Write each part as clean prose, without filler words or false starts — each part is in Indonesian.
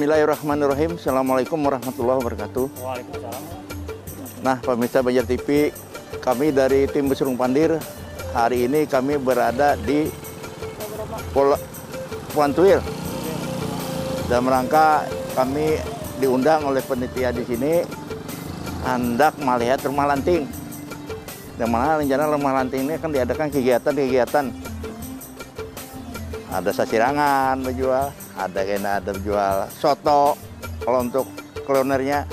Bismillahirrahmanirrahim. Assalamualaikum warahmatullahi wabarakatuh. Waalaikumsalam. Nah, pemirsa Banjar TV, kami dari tim Besurung Pandir. Hari ini kami berada di Puantuil. Dan rangka kami diundang oleh panitia di sini hendak melihat rumah lanting. Yang mana rencana rumah lanting ini akan diadakan kegiatan-kegiatan. Ada sasirangan menjual, ada jual soto kalau untuk kulinernya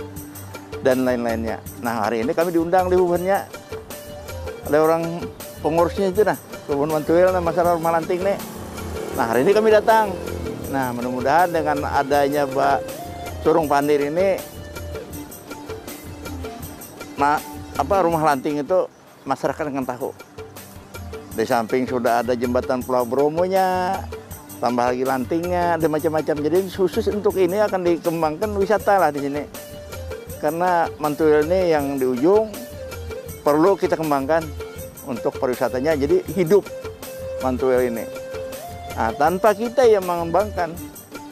dan lain-lainnya. Nah, hari ini kami diundang di Bubannya. Ada orang pengurusnya itu nah, Buban Puantuil nah, masalah rumah lanting nih. Nah, hari ini kami datang. Nah, mudah-mudahan dengan adanya Besurung Pandir ini rumah lanting itu masyarakat akan tahu. Di samping sudah ada jembatan Pulau Bromonya, tambah lagi lantingnya, ada macam-macam. Jadi khusus untuk ini akan dikembangkan wisata lah di sini. Karena Mantuil ini yang di ujung perlu kita kembangkan untuk pariwisatanya. Jadi hidup Mantuil ini. Nah, tanpa kita yang mengembangkan,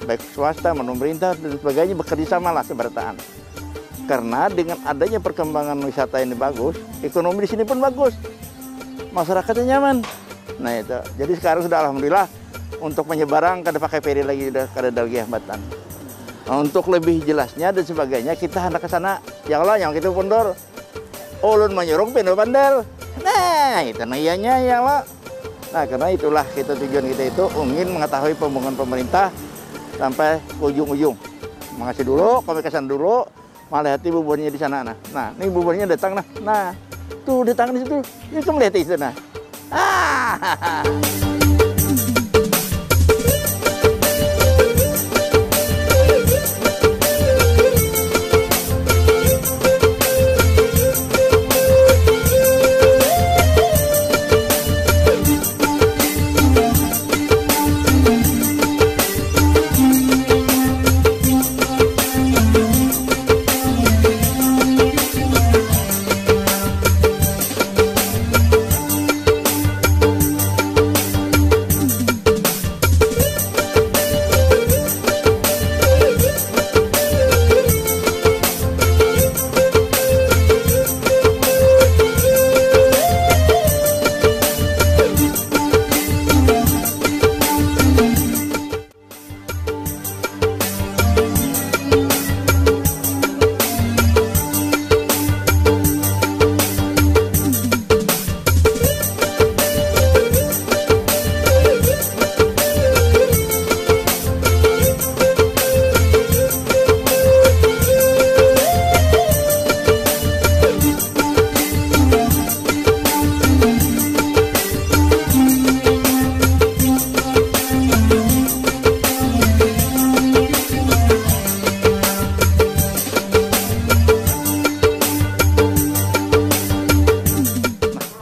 baik swasta maupun pemerintah dan sebagainya bekerja sama lah seberataan. Karena dengan adanya perkembangan wisata ini bagus, ekonomi di sini pun bagus. Masyarakatnya nyaman. Nah itu, jadi sekarang sudah alhamdulillah untuk penyebaran kada pakai feri lagi, sudah kada ada lagi hambatan. Nah, untuk lebih jelasnya dan sebagainya kita hendak ke sana. Ya Allah yang kita pondor, ulun menyuruh pindah bandel. Nah itu ianya ya Allah. Nah karena itulah tujuan kita itu ingin mengetahui pembangunan pemerintah sampai ujung-ujung. Makasih dulu, kami kesan dulu. Malah hati buburnya di sana nah. Nah, ini buburnya datang nah. Nah, tuh datang di situ. Ini kamu lihat di sana.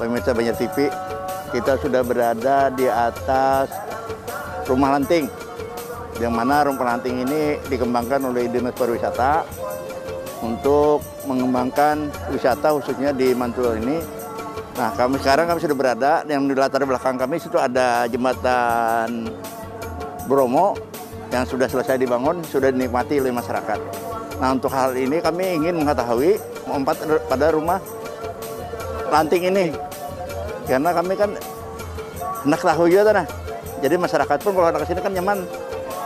Pemirsa Banjar TV, kita sudah berada di atas rumah lanting, yang mana rumah lanting ini dikembangkan oleh Dinas Pariwisata untuk mengembangkan wisata khususnya di Mantuil ini. Nah, sekarang kami sudah berada, yang di latar belakang kami situ ada jembatan Bromo yang sudah selesai dibangun, sudah dinikmati oleh masyarakat. Nah, untuk hal ini kami ingin mengetahui pada rumah lanting ini. Karena kami kan hendak tahu juga nah. Jadi masyarakat pun kalau hendak ke sini kan nyaman.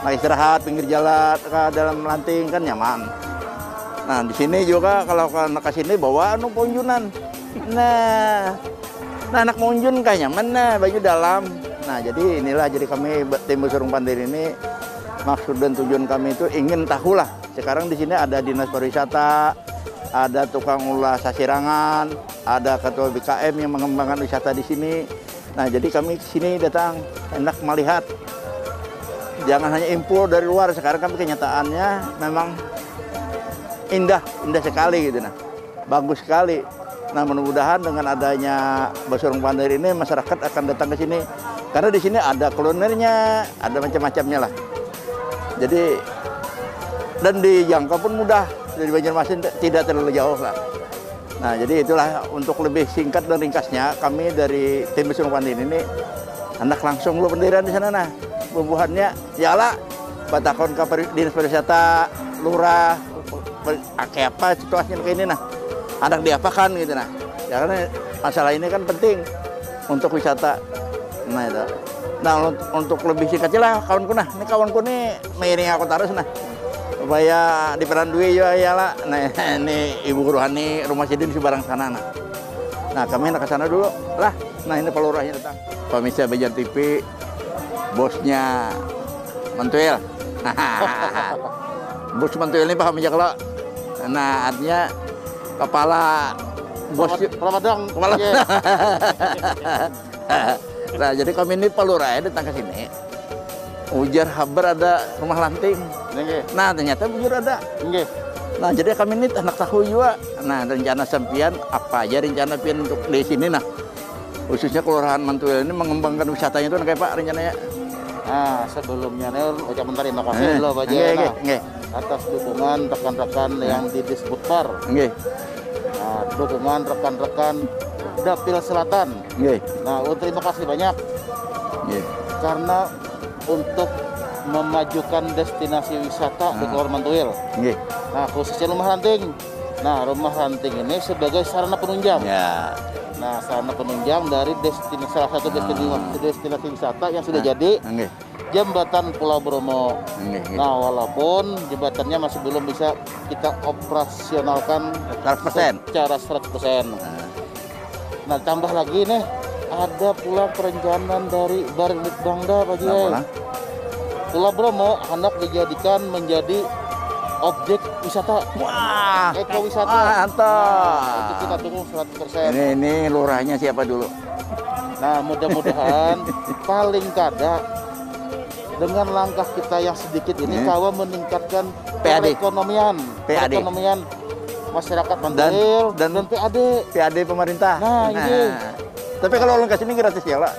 Nah, istirahat pinggir jalan ke dalam lanting kan nyaman. Nah, di sini juga kalau hendak ke sini bawa ponjunan. Nah, anak monjun kan nyaman nah, baju dalam. Nah, jadi inilah kami tim Besurung Pandir ini maksud dan tujuan kami itu ingin tahulah. Sekarang di sini ada Dinas Pariwisata, ada tukang ulas sasirangan, ada ketua BKM yang mengembangkan wisata di sini. Nah, jadi kami ke sini datang hendak melihat. Jangan hanya info dari luar. Sekarang kami kenyataannya memang indah sekali gitu nah. Bagus sekali. Nah, mudah-mudahan dengan adanya Besurung Pandir ini masyarakat akan datang ke sini. Karena di sini ada kulinernya, ada macam-macamnya lah. Jadi dan dijangkau pun mudah. Dari Banjarmasin tidak terlalu jauh lah. Nah, jadi itulah untuk lebih singkat dan ringkasnya kami dari tim Besurung Pandir ini hendak langsung lu bendera di sana nah. Bubuhannya ya lah batakon ke dinas pariwisata, lurah, kayak apa situasinya kayak ini nah, anak diapakan gitu nah. Ya karena masalah ini kan penting untuk wisata. Nah itu. Nah untuk lebih singkat lah kawanku nah, ini kawanku nih mengiring aku terus nah. Supaya di Perandui ya lah. Nah ini Ibu Rohani Rumah Sidin di Barang sana nah. Nah kami nak ke sana dulu lah. Nah ini Pak Lurahnya datang. Pemirsa Banjar TV, bosnya Mantuil. Bos Mantuil ini paham aja kalau. Nah artinya kepala bos Ramadang. kepala. Nah jadi kami ini Pak Lurahnya datang ke sini. Ujar kabar ada rumah lanting. Nah ternyata bujur ada. Nah jadi kami ini anak tahu juga. Nah rencana sampian apa aja rencana pian untuk di sini nah. Khususnya Kelurahan Mantuil ini mengembangkan wisatanya itu kayak Pak rencananya. Nah sebelumnya nih ucap bentar terima kasih dulu Pak Jaya atas dukungan rekan-rekan yang di Disbutbar. Nah dukungan rekan-rekan Dapil Selatan. Nah terima kasih banyak. Karena untuk memajukan destinasi wisata di Kelurahan Mantuil. Nah, khususnya rumah ranting. Nah, rumah ranting ini sebagai sarana penunjang. Nah, sarana penunjang dari salah satu destinasi wisata yang sudah jadi jembatan Pulau Bromo. Nah, walaupun jembatannya masih belum bisa kita operasionalkan 100%. secara 100%. Nah, tambah lagi nih ada pula perencanaan dari Baritbangda Pak Jaya. Pulau Bromo hendak dijadikan menjadi objek wisata. Wah, ekowisata. Mantap. Nah, itu kita dukung 100%. Ini lurahnya siapa dulu? Nah, mudah-mudahan paling kada dengan langkah kita yang sedikit ini kawa meningkatkan perekonomian masyarakat Mantuil dan PAD pemerintah. Nah, ini. Tapi kalau orang kesini gratis ya lah.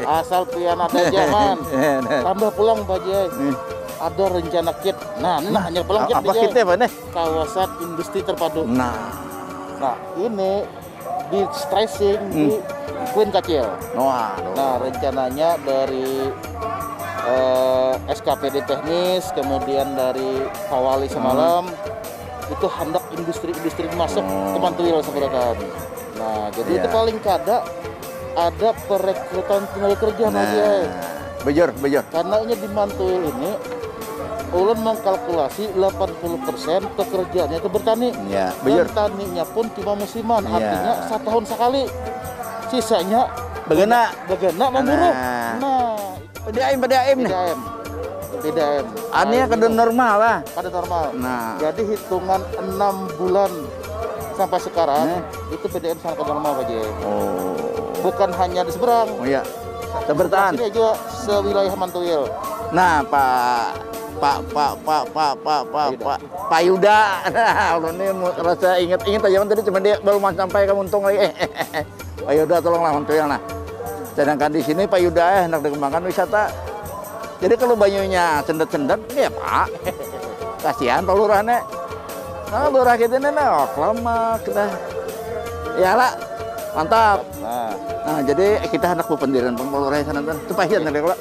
Asal pian ada zaman. Tambah pulang Pak Jai. Ada rencana kit. Nah hanya pulang kit. Apa kitnya Pak nih? Kawasan industri terpadu. Nah ini di stressing di Queen Kacil. Nah rencananya dari SKPD teknis, kemudian dari Kawali semalam itu hendak industri masuk ke Mantuil sebenarnya. Nah, jadi itu paling kada ada perekrutan tenaga kerja aja. Bejor. Karena ini di Mantuil ini ulun mengkalkulasi 80% pekerjaannya itu bertani. Dan taninya pun cuma musiman, artinya 1 tahun sekali. Sisanya begena memburu. Nah, PDAM nih. PDAM. Artinya kada normal lah. Kada normal. Nah, jadi hitungan 6 bulan sampai sekarang itu PDM sangat normal Pak Jaya. Bukan hanya di seberang. Sebertaan. Ini juga sewilayah Mantuil. Nah, Pak Yuda. Nah, ini rasa ingat aja tadi cuma dia belum sampai ke Muntung lagi. Pak Yuda tolonglah Mantuil nah. Sedangkan di sini Pak Yuda hendak dikembangkan wisata. Jadi kalau banyunya cendet-cendet ya Pak. Kasihan Pak Lurahnya. Nah, lurah kita ini lama kita. Ya lah, mantap. Nah, jadi kita hendak pendirian pengelola sana tuh. Cepatin nanti kalau.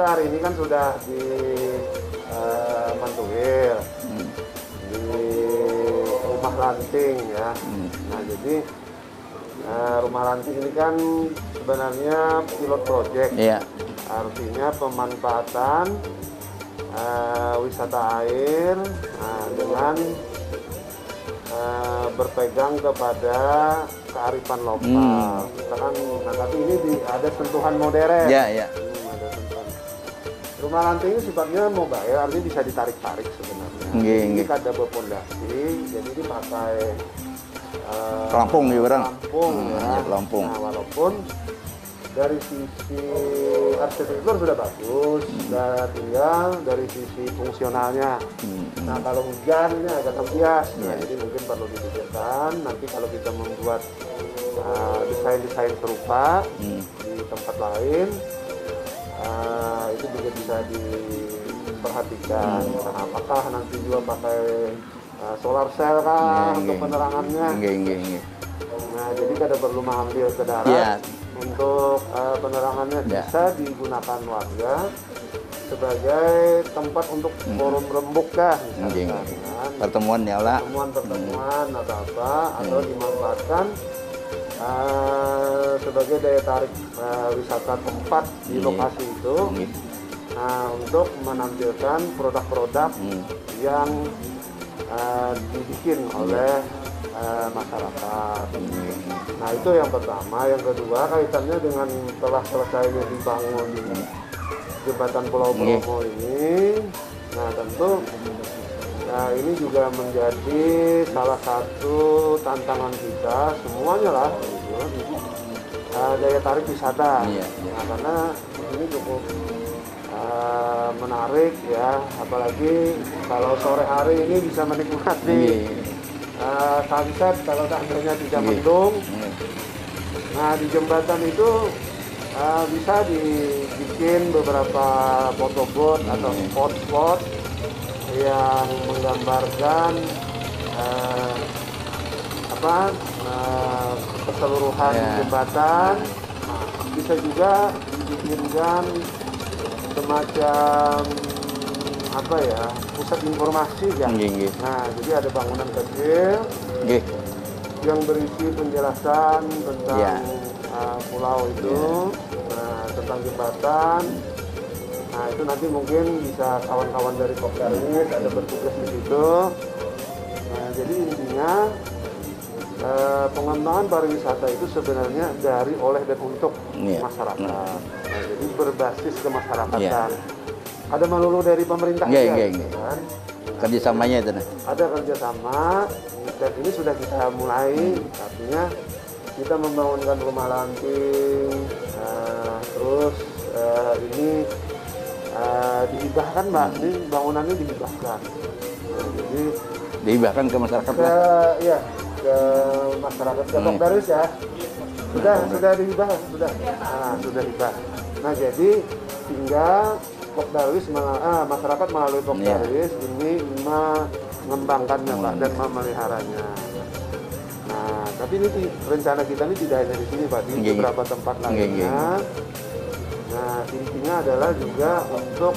Hari ini kan sudah di Mantuil, di rumah ranting ya. Nah jadi rumah ranting ini kan sebenarnya pilot project. Artinya pemanfaatan wisata air dengan berpegang kepada kearifan lokal. Kita kan, nah tapi ini ada sentuhan modern. Rumah ranting ini sifatnya mobile, artinya bisa ditarik-tarik sebenarnya. Ini ada berpondasi, jadi dipakai pelampung ya orang. Pelampung. Nah, walaupun dari sisi arsitektur sudah bagus, tinggal dari sisi fungsionalnya. Nah kalau hujan ini agak tempias, jadi mungkin perlu dipikirkan. Nanti kalau kita membuat desain-desain serupa di tempat lain. Itu juga bisa diperhatikan. Nah, apakah nanti juga pakai solar cell kah untuk penerangannya? Nah, jadi kada perlu mengambil ke darat untuk penerangannya, bisa digunakan warga sebagai tempat untuk forum rembuk kah, misalkan pertemuan ya lah, pertemuan atau apa, atau dimanfaatkan sebagai daya tarik wisata tempat di lokasi itu. Nah, untuk menampilkan produk-produk yang dibikin oleh masyarakat. Nah, itu yang pertama. Yang kedua, kaitannya dengan telah selesainya dibangun jembatan Pulau Bromo ini. Nah, tentu ini juga menjadi salah satu tantangan kita semuanya lah, gitu. Daya tarik wisata. Nah, karena ini cukup menarik ya, apalagi kalau sore hari ini bisa menikmati sunset kalau seandainya tidak mendung. Nah, di jembatan itu bisa dibikin beberapa photobooth atau spot-spot yang menggambarkan keseluruhan jembatan. Bisa juga dibikinkan semacam pusat informasi ya. Nah, jadi ada bangunan kecil yang berisi penjelasan tentang pulau itu, tentang jembatan. Nah, itu nanti mungkin bisa kawan-kawan dari Kopdarwis ada bertugas di situ. Nah, jadi intinya pengembangan pariwisata itu sebenarnya dari, oleh, dan untuk masyarakat. Nah, jadi berbasis kemasyarakatan. Ada melulu dari pemerintah kan? Kerjasamanya itu. Ada kerjasama, dan ini sudah kita mulai. Artinya kita membangunkan rumah lanting, terus ini dihibahkan, Mbak. Ini bangunannya dihibahkan. Nah, jadi dihibahkan ke masyarakat ke masyarakat, ke Kopdarwis ya. Sudah dihibah, sudah hibah. Nah, jadi tinggal Kopdarwis, masyarakat melalui Kopdarwis ini mengembangkannya, Pak, dan memeliharanya. Nah, tapi ini rencana kita ini tidak hanya di sini, Pak, di beberapa tempat lainnya. Nah, intinya adalah juga untuk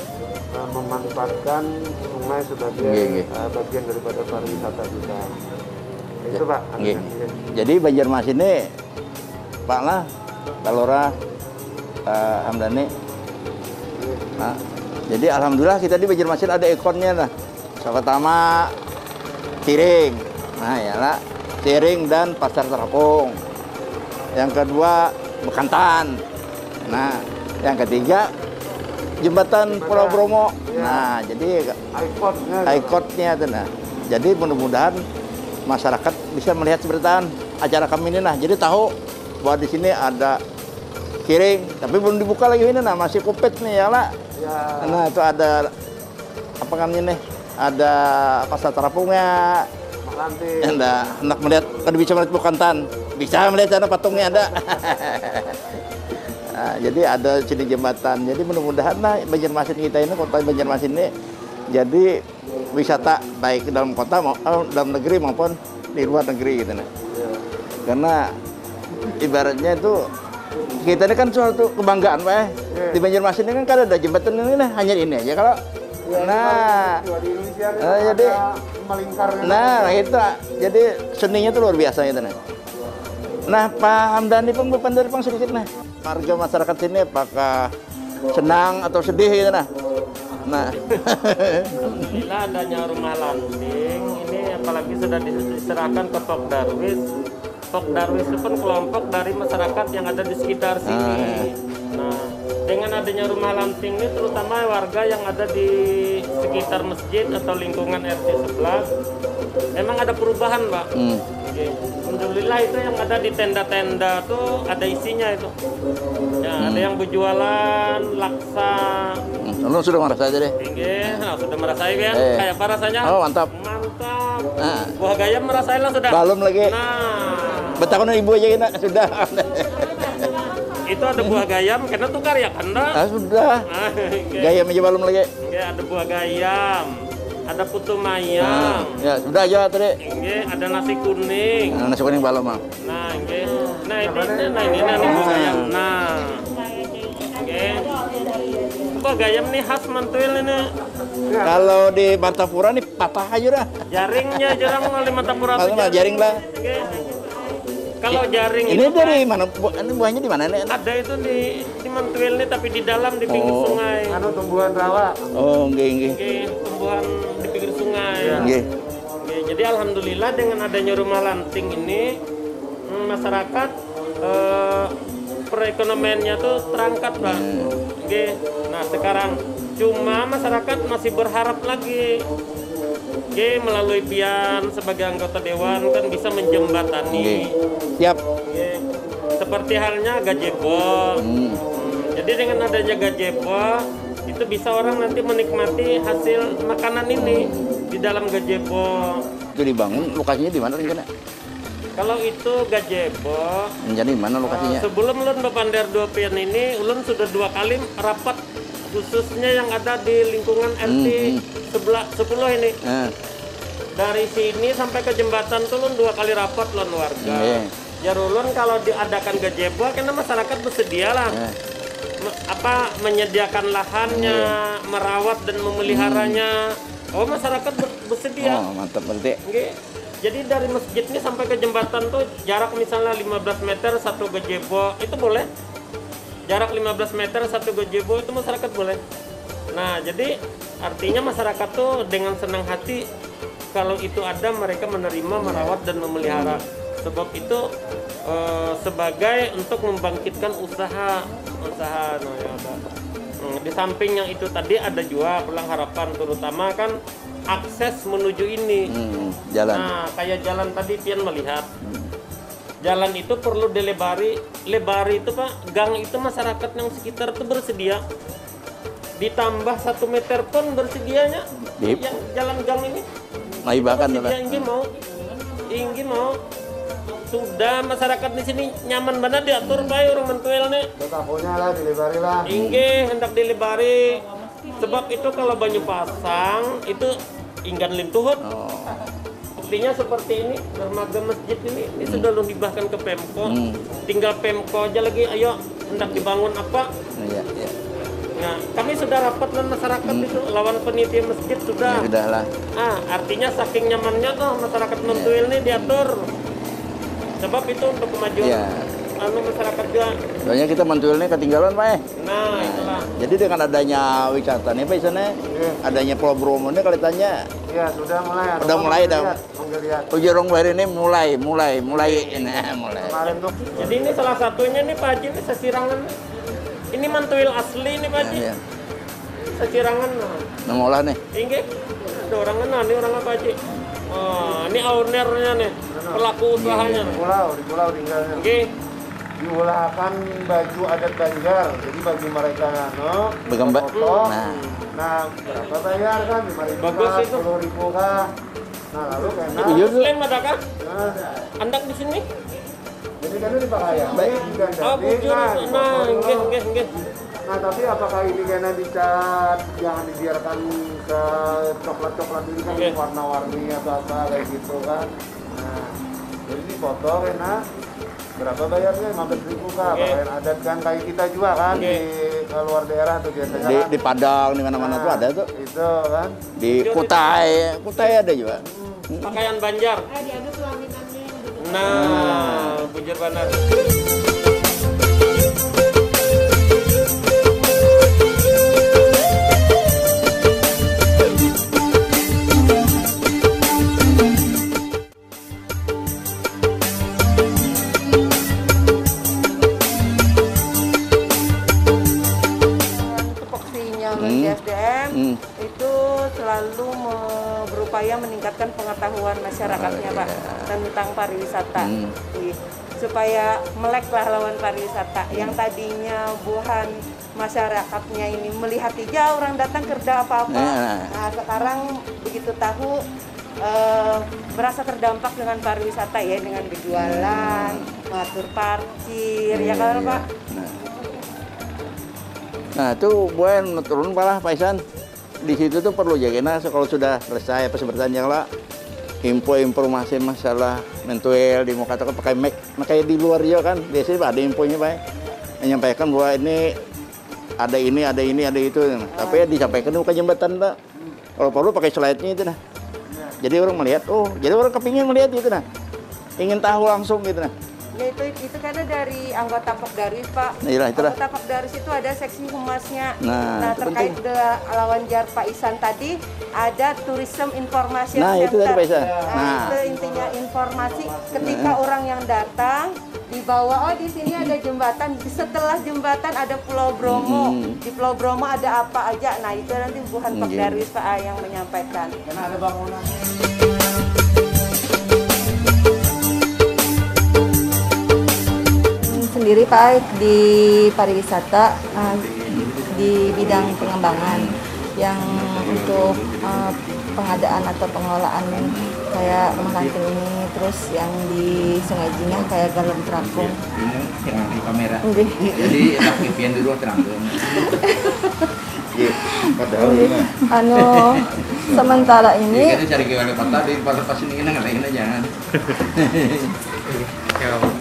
memanfaatkan sungai sebagai bagian daripada pariwisata juga. Itu, Pak. Jadi Banjarmasin ini, Pak lah, Pak Lurah, Hamdani. Nah, jadi alhamdulillah kita di Banjarmasin ada ikonnya lah. Pertama Ciring, nah ya lah, Ciring dan Pasar Terapung. Yang kedua Bekantan. Nah, yang ketiga jembatan Pulau Bromo. Nah, jadi ikonnya itu. Nah, jadi mudah-mudahan masyarakat bisa melihat seperti acara kami ini. Nah, jadi tahu bahwa di sini ada Ciring, tapi belum dibuka lagi ini. Nah, masih kupet nih ya lah. Nah, itu ada apa namanya nih? Ada Pasar Terapungnya. Anda hendak melihat, kan bisa melihat Bekantan, bisa melihat sana patungnya ada. Nah, jadi ada sini jembatan. Jadi mudah-mudahan lah Banjarmasin kita ini, kota Banjarmasin ini jadi wisata baik dalam kota dalam negeri maupun di luar negeri gitu. Nah. Karena ibaratnya itu kita ini kan suatu kebanggaan, Pak. Di Banjarmasin ini kan ada jembatan ini, hanya ini aja kalau. Jadi itu jadi seninya itu luar biasa itu. Nah, Pak Hamdani pun dari sedikit nah. Warga masyarakat sini apakah senang atau sedih gitu nah? Bila adanya rumah lanting ini apalagi sudah diserahkan ke Kopdarwis. Kopdarwis itu pun kelompok dari masyarakat yang ada di sekitar sini. Nah, dengan adanya rumah lanting ini terutama warga yang ada di sekitar masjid atau lingkungan RT 11 memang ada perubahan, Pak. Alhamdulillah itu yang ada di tenda-tenda tuh ada isinya itu. Ya, ada yang berjualan laksa. Lu sudah merasa aja deh. Sudah merasain ya. Kayak apa rasanya? Oh, mantap. Mantap. Buah gayam merasain lah sudah. Belum lagi. Nah, Betakon ibu aja kena sudah. Itu ada buah gayam, kena tukar ya kan? Sudah. Gayam aja belum lagi. Ada buah gayam, ada putu mayang. Ya sudah aja tadi. Ada nasi kuning. Nasi kuning belum mah. Nah, ini buah gayam. Nah, buah gayam nih khas Mantuil ini. Kalau di Martapura nih patah aja dah. Jaringnya jarang di Martapura. Jaring lah. Kalau jaring ini dari mana? Ini buahnya di mana nih? Ada itu di Mantuil nih, tapi di dalam di pinggir sungai. Anu tumbuhan rawa. Oh, nggih. Tumbuhan di pinggir sungai. Nggih. Jadi alhamdulillah dengan adanya rumah lanting ini masyarakat perekonomiannya tuh terangkat, Pak. Nah, sekarang cuma masyarakat masih berharap lagi. Melalui Pian sebagai anggota dewan kan bisa menjembatani. Siap. Seperti halnya gazebo. Jadi dengan adanya gazebo itu bisa orang nanti menikmati hasil makanan ini di dalam gazebo. Itu dibangun lokasinya di mana rencana? Kalau itu gazebo. Jadi mana lokasinya? Sebelum ulun bepander 2 Pian ini, ulun sudah 2 kali rapat khususnya yang ada di lingkungan RT 10 ini. Dari sini sampai ke jembatan tuh ulun 2 kali rapat lawan warga. Ya ulun kalau diadakan gazebo karena masyarakat bersedia lah. Menyediakan lahannya, merawat dan memeliharanya. Masyarakat bersedia. Mantap berarti. Jadi dari masjid ini sampai ke jembatan tuh jarak misalnya 15 meter satu gazebo, itu boleh. Jarak 15 meter satu gazebo itu masyarakat boleh. Nah, jadi artinya masyarakat tuh dengan senang hati kalau itu ada mereka menerima, merawat dan memelihara. Sebab itu sebagai untuk membangkitkan usaha. Di samping yang itu tadi ada juga Pulang Harapan, terutama kan akses menuju ini. Jalan. Nah, kayak jalan tadi Pian melihat. Jalan itu perlu dilebari. Lebari itu Pak, gang itu masyarakat yang sekitar itu bersedia. Ditambah 1 meter pun bersedianya. Yang jalan gang ini. Maibakan lah. Ingin mau. Sudah masyarakat di sini nyaman banget diatur bae orang Mantuil nih. Betaponya lah dilebari lah. Hendak dilebari. Sebab itu kalau Banyu Pasang itu inggan lintuhut. Buktinya seperti ini, dermaga masjid ini sudah lu hibahkan ke Pemko. Tinggal Pemko aja lagi, ayo hendak dibangun apa? Iya. Nah, kami sudah rapat dengan masyarakat itu, lawan penitia masjid sudah. Ya, sudah lah. Artinya saking nyamannya tuh masyarakat Mantuil ini diatur. Sebab itu untuk kemajuan masyarakat juga. Soalnya kita Mantuil ini ketinggalan, Pak. Nah, itulah. Jadi dengan adanya wisata nih, Pak, sana adanya Pulau Bromo ini kalitannya. Iya, sudah mulai. Udah mulai dah. Uji Rong Bahari ini mulai. Kemarin tuh. Jadi ini salah satunya nih Pak Haji, ini sesirangan. Ini Mantuil asli nih Pak Haji. Sesirangan. Nama olah nih. Ini ada orangnya, ini orang apa Haji? Ini ownernya nih, pelaku usahanya. Di pulau tinggalnya. Diulahkan baju adat Banjar, jadi baju mereka bergambar. Nah, berapa bayar kan? 5.000 bagus kah, itu. 10.000 kah? Nah, lalu kena. Muslim ada kah? Andak di sini? Jadi kan ini dipakai ya? Baik. Bujur. Nggih. Nah, tapi apakah ini kena dicat, jangan dibiarkan ke coklat-coklat ini kan warna-warni atau apa kayak gitu kan? Nah, jadi dipoto kena. Berapa bayarnya? 15.000 kah? Pakaian adat kan kayak kita juga kan di luar daerah tuh biasanya kan? Di Padang di mana-mana tuh ada tuh. Itu kan. Di Kutai ada juga. Pakaian Banjar. Ada pelaminan nih. Nah, bujur benar. SDM itu selalu berupaya meningkatkan pengetahuan masyarakatnya Pak tentang pariwisata supaya meleklah lawan pariwisata yang tadinya bukan masyarakatnya ini melihat hijau orang datang kerja apa-apa. Nah sekarang begitu tahu merasa terdampak dengan pariwisata ya, dengan berjualan, mengatur parkir, ya kan Pak? Nah itu buat turun malah Pak Isan. Di situ tuh perlu jagain kalau sudah selesai apa sebenarnya lah informasi masalah mentuel di mau katakan pakai mic, kayak di luar juga kan biasanya ada infonya Pak, menyampaikan bahwa ini ada ini, ada itu, tapi ya disampaikan bukan jembatan Pak. Kalau perlu pakai slide-nya itu nah. Jadi orang melihat, jadi orang kepingin melihat itu nah, ingin tahu langsung gitu nah. Ya itu karena dari anggota Pokdarwis Pak. Nah, itulah. Anggota Pokdarwis itu ada seksi humasnya. Nah terkait dengan lawan jar Pak Isan tadi ada tourism information center. Itu dari Pak Isan. Itu intinya informasi ketika orang yang datang dibawa, di sini ada jembatan, setelah jembatan ada Pulau Bromo, di Pulau Bromo ada apa aja. Nah itu nanti bukan Pokdarwis Pak yang menyampaikan. Karena ada bangunan. Sendiri Pak di pariwisata di bidang pengembangan yang untuk pengadaan atau pengelolaan kayak rumah lanting ini, terus yang di Sungai Jingah kayak Galem Terapung. Ini di kamera. Jadi aktifin dulu terang. Iya, padahal sementara ini kita cari gimana patah di pas ini ngalahin aja.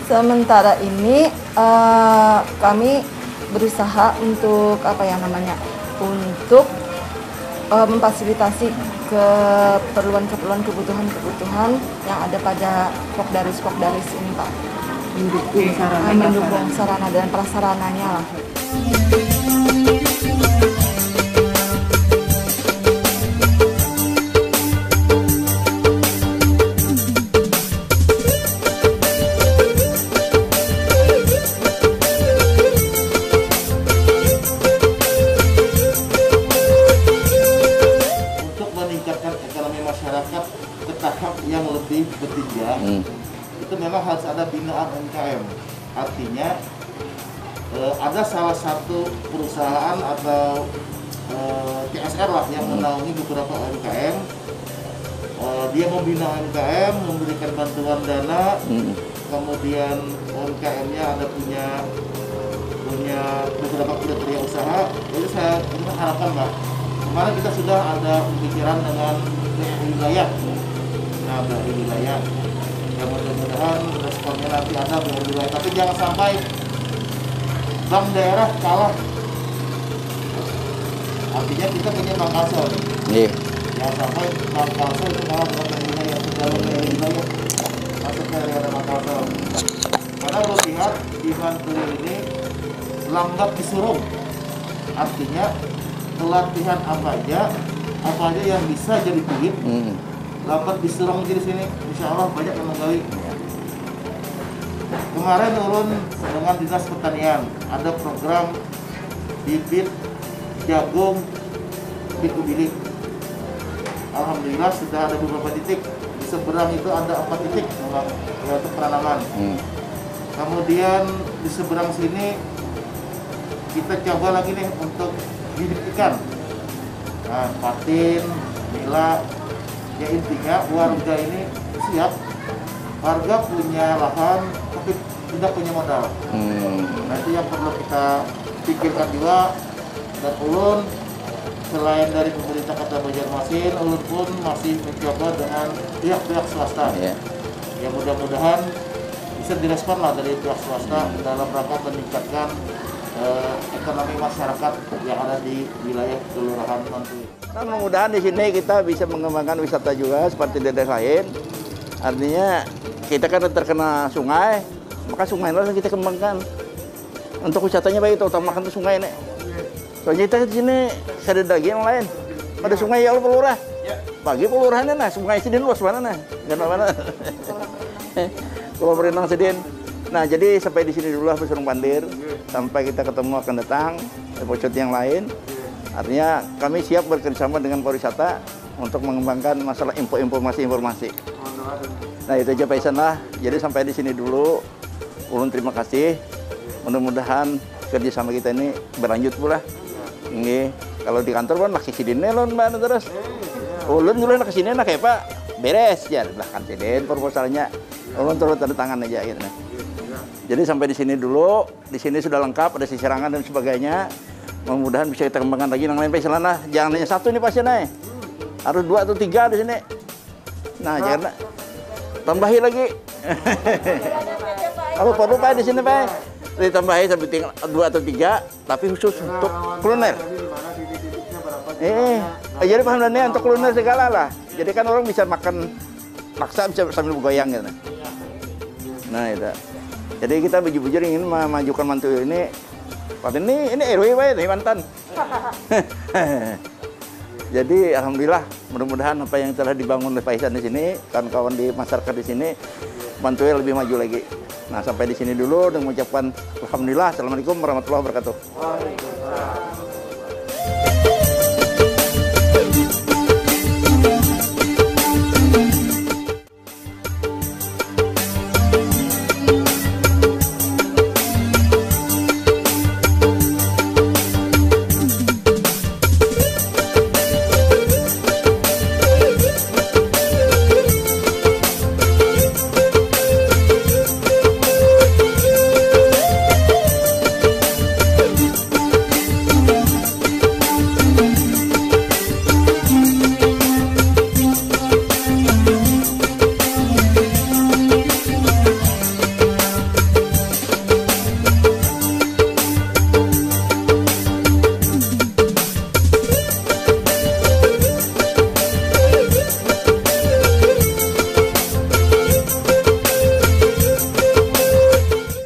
Sementara ini kami berusaha untuk untuk memfasilitasi keperluan kebutuhan yang ada pada Pokdarwis ini Pak. Mendukung sarana dan prasarananya lah. Yang lebih berjenjang itu memang harus ada binaan UMKM. Artinya ada salah satu perusahaan atau CSR lah yang menaungi beberapa UMKM. Dia membina UMKM, memberikan bantuan dana, kemudian UMKM-nya ada punya beberapa kriteria usaha. Jadi saya harapkan Pak, kemarin kita sudah ada pembicaraan dengan wilayah. Nah, dari wilayah yang mudah-mudahan responnya nanti ada dari wilayah, tapi jangan sampai bank daerah kalah. Artinya kita punya Bank Kalsel. Jangan sampai Bank Kalsel itu kalah dengan wilayah, dalam wilayah masuk ke daerah Bank Kalsel. Karena lo lihat di Bantul ini lambat disuruh. Artinya pelatihan apa aja yang bisa jadi duit. Lambat diserang di sini, insya Allah banyak yang menggali. Kemarin turun dengan Dinas Pertanian, ada program bibit jagung bilik. Alhamdulillah sudah ada beberapa titik. Di seberang itu ada 4 titik untuk penanaman. Kemudian di seberang sini kita coba lagi nih untuk bibit ikan. Nah, patin, nila. Ya intinya warga ini siap, warga punya lahan tapi tidak punya modal. Nah itu yang perlu kita pikirkan juga. Dan ulun selain dari pemerintah Kota Banjarmasin, ulun pun masih mencoba dengan pihak-pihak swasta. Ya mudah-mudahan bisa direspon lah dari pihak swasta dalam rangka meningkatkan ekonomi masyarakat yang ada di wilayah Kelurahan Mantuil. Nah, mudah-mudahan di sini kita bisa mengembangkan wisata juga seperti di daerah lain. Artinya kita kan terkena sungai, maka sungai itu kita kembangkan. Untuk wisatanya baik, utamakan tuh sungai ini. Soalnya kita di sini ada daging yang lain. Pada sungai ya Allah pelurah. Bagi pelurahannya nah, sungai sidin luas mana nah, nggak mana. Kalau berenang sidin. Nah jadi sampai di sini dulu lah Pesurung Pandir, sampai kita ketemu akan datang episode yang lain. Artinya kami siap bekerjasama dengan pariwisata untuk mengembangkan masalah informasi. Nah itu aja Pak Isan lah. Jadi sampai di sini dulu. Ulun terima kasih. Mudah-mudahan kerjasama kita ini berlanjut pula. Ini kalau di kantor kan laki sidine lon mbak terus. Ulun dulu nak kesini nak ya Pak. beres ya, belakang CD proposalnya, turun tanda tangan aja gitu. Jadi sampai di sini dulu, di sini sudah lengkap, ada sirangan dan sebagainya. Mudah-mudahan bisa kita kembangkan lagi yang lain pasien lah. Jangan hanya satu nih pasiennya, harus 2 atau 3 di sini. Nah, jangan tambahin lagi. Kalau perlu Pak di sini Pak, ditambahin sampai 2 atau 3, tapi khusus untuk kuliner. Jadi paham untuk kuliner segala lah. Jadi kan orang bisa makan paksa bisa sambil bergoyang gitu. Nah itu. Jadi kita bujur-bujur ingin memajukan Mantuil ini. Pak ini RW Pak dari mantan. Jadi alhamdulillah mudah-mudahan apa yang telah dibangun oleh Pak Ihsan di sini, kawan-kawan di masyarakat di sini, Mantuil lebih maju lagi. Nah sampai di sini dulu dan mengucapkan alhamdulillah. Assalamualaikum warahmatullahi wabarakatuh.